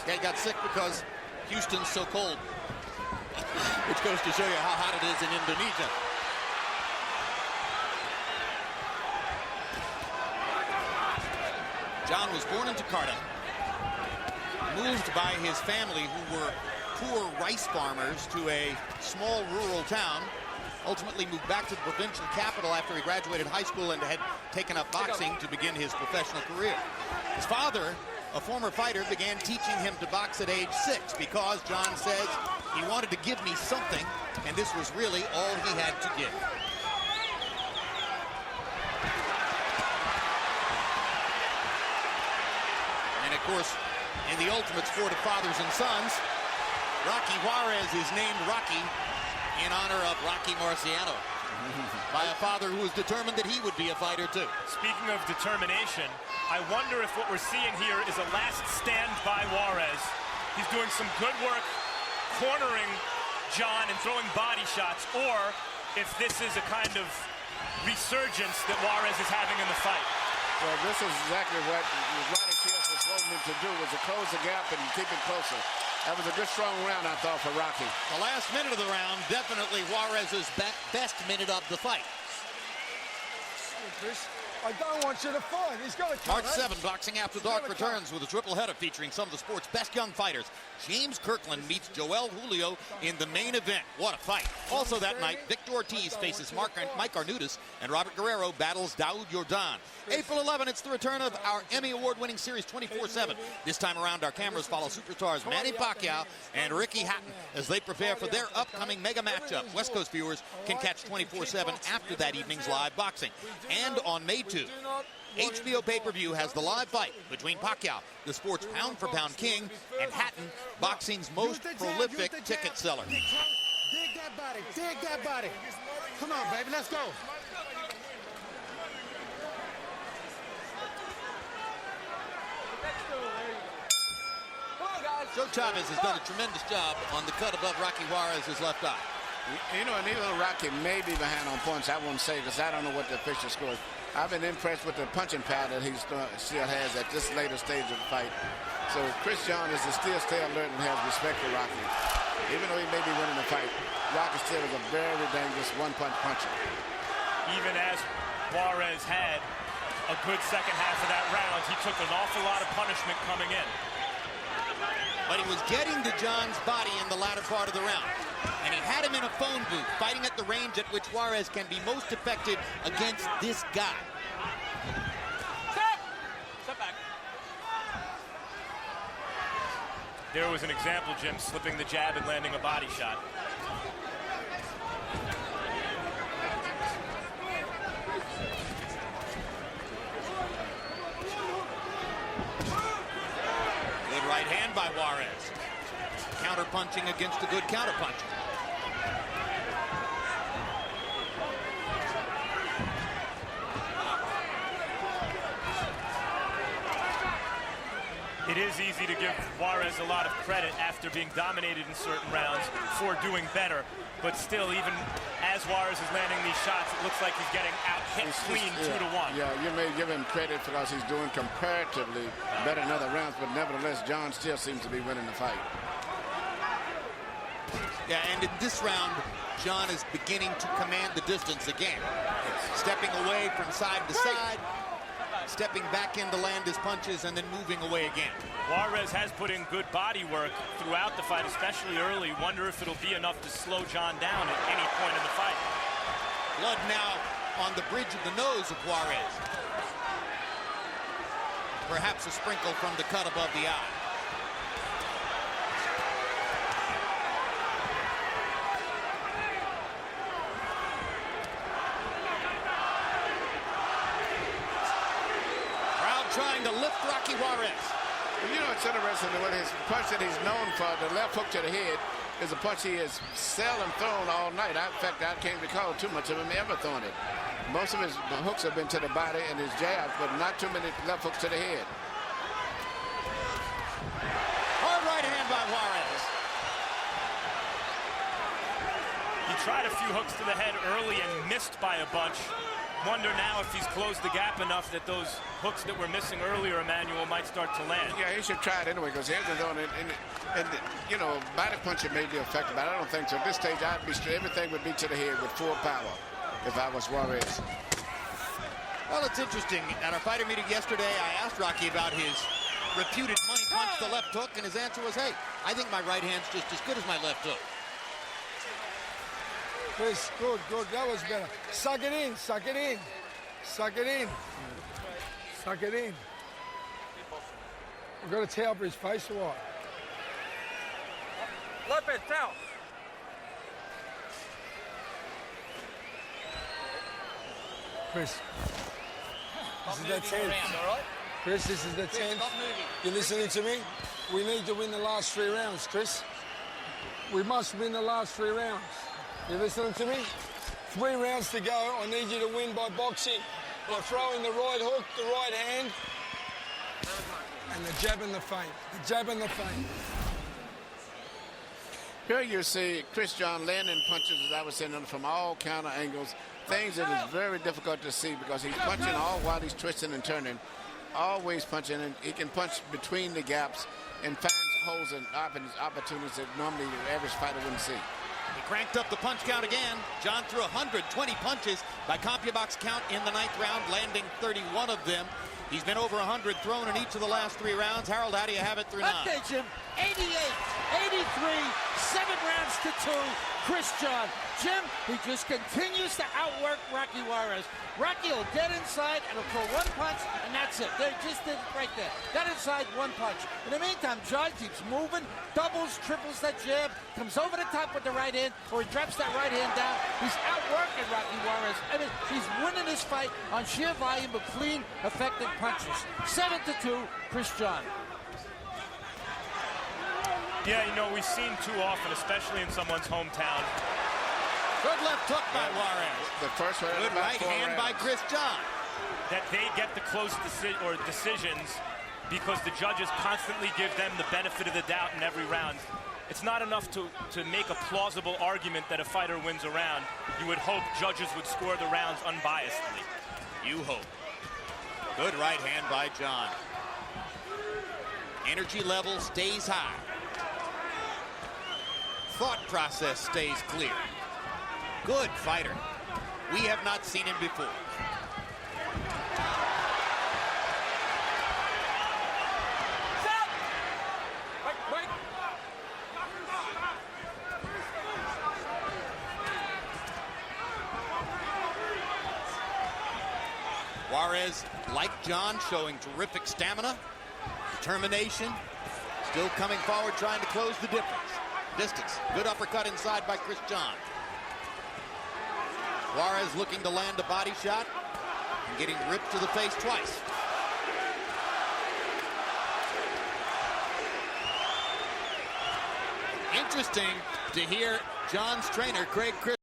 Yeah, he got sick because Houston's so cold. Which goes to show you how hot it is in Indonesia. John was born in Jakarta, moved by his family who were poor rice farmers to a small rural town, ultimately moved back to the provincial capital after he graduated high school and had taken up boxing to begin his professional career. His father, a former fighter, began teaching him to box at age 6 because, John says, he wanted to give me something, and this was really all he had to give. And of course, in the ultimate sport of fathers and sons, Rocky Juarez is named Rocky in honor of Rocky Marciano by a father who was determined that he would be a fighter too. Speaking of determination, I wonder if what we're seeing here is a last stand by Juarez. He's doing some good work cornering John and throwing body shots, or if this is a kind of resurgence that Juarez is having in the fight. Well, this is exactly what Ronnie Shields was wanting him to do, was to close the gap and keep it closer. That was a good, strong round, I thought, for Rocky. The last minute of the round, definitely Juarez's best minute of the fight. Chris, I don't want you to fight. He's got to come. March 7, Boxing After Dark returns with a triple header featuring some of the sport's best young fighters. James Kirkland meets Joel Julio in the main event. What a fight. Also that night, Victor Ortiz faces Mike Arnudis, and Robert Guerrero battles Daoud Yordan. April 11, it's the return of our Emmy Award-winning series 24/7. This time around, our cameras follow superstars Manny Pacquiao and Ricky Hatton as they prepare for their upcoming mega matchup. West Coast viewers can catch 24/7 after that evening's live boxing. And on May 2, HBO pay-per-view has the live fight between Pacquiao, the sport's pound-for-pound king, and Hatton, boxing's most prolific ticket seller. Dig that body. Dig that body. Come on, baby. Let's go. Joe Chavez has done a tremendous job on the cut above Rocky Juarez's left eye. You know, and even though Rocky may be behind on points, I won't say, because I don't know what the official scored. I've been impressed with the punching power that he still has at this later stage of the fight. So Chris John is still stay alert and has respect for Rocky. Even though he may be winning the fight, Rocky still is a very dangerous one-punch puncher. Even as Juarez had a good second half of that round, he took an awful lot of punishment coming in. But he was getting to John's body in the latter part of the round. And he had him in a phone booth, fighting at the range at which Juarez can be most effective against this guy. Step back. There was an example, Jim, slipping the jab and landing a body shot. Good right hand by Juarez. Counter-punching against a good counter-puncher. It is easy to give Juarez a lot of credit after being dominated in certain rounds for doing better. But still, even as Juarez is landing these shots, it looks like he's getting out-hit clean 2-1. Yeah, you may give him credit because he's doing comparatively better in other rounds, but nevertheless, John still seems to be winning the fight. Yeah, and in this round, John is beginning to command the distance again. Stepping away from side to side, stepping back in to land his punches, and then moving away again. Juarez has put in good body work throughout the fight, especially early. Wonder if it'll be enough to slow John down at any point in the fight. Blood now on the bridge of the nose of Juarez. Perhaps a sprinkle from the cut above the eye. Trying to lift Rocky Juarez. Well, you know, it's interesting that his punch that he's known for, the left hook to the head, is a punch he has seldom thrown all night. In fact, I can't recall too much of him ever throwing it. Most of his hooks have been to the body and his jabs, but not too many left hooks to the head. Hard right hand by Juarez. He tried a few hooks to the head early and missed by a bunch. wonder now if he's closed the gap enough that those hooks that were missing earlier, Emmanuel, might start to land. Yeah, he should try it anyway because he hasn't done it. And you know, body punching may be effective, but I don't think so. At this stage, I'd be straight. Everything would be to the head with full power if I was Juarez. Well, it's interesting. At our fighter meeting yesterday, I asked Rocky about his reputed money punch, the left hook, and his answer was, hey, I think my right hand's just as good as my left hook. Chris, good, good. That was better. Suck it in, suck it in. Suck it in. Suck it in. We've got a towel for his face or what? Lopez, towel. Chris, this is the 10th. Chris, this is the 10th. You listening to me? We need to win the last 3 rounds, Chris. We must win the last 3 rounds. You listening to me? 3 rounds to go. I need you to win by boxing. By throwing the right hook, the right hand, and the jab and the feint. The jab and the feint. Here you see Chris John landing punches, as I was saying, from all counter angles. Things that is very difficult to see because he's punching all while he's twisting and turning. Always punching, and he can punch between the gaps and finds holes and opportunities that normally the average fighter wouldn't see. He cranked up the punch count again. John threw 120 punches by CompuBox count in the 9th round, landing 31 of them. He's been over 100 thrown in each of the last 3 rounds. Harold, how do you have it through 9? Okay, Jim. 88, 83, 7 rounds to 2. Chris John. Jim, he just continues to outwork Rocky Juarez. Rocky will get inside and he'll throw 1 punch, and that's it. They just did it right there. Got inside, 1 punch. In the meantime, John keeps moving, doubles, triples that jab, comes over the top with the right hand, or he drops that right hand down. He's outworking Rocky Juarez. I mean, he's winning this fight on sheer volume of clean, effective punches. 7-2, Chris John. Yeah, you know, we've seen too often, especially in someone's hometown. Good left hook by Juarez. The first one. Good right hand by Chris John. That they get the close decisions because the judges constantly give them the benefit of the doubt in every round. It's not enough to make a plausible argument that a fighter wins a round. You would hope judges would score the rounds unbiasedly. You hope. Good right hand by John. Energy level stays high. Thought process stays clear. Good fighter. We have not seen him before. Juarez, like John, showing terrific stamina, determination, still coming forward, trying to close the distance. Good uppercut inside by Chris John. Juarez looking to land a body shot and getting ripped to the face twice. Interesting to hear John's trainer, Craig Chris.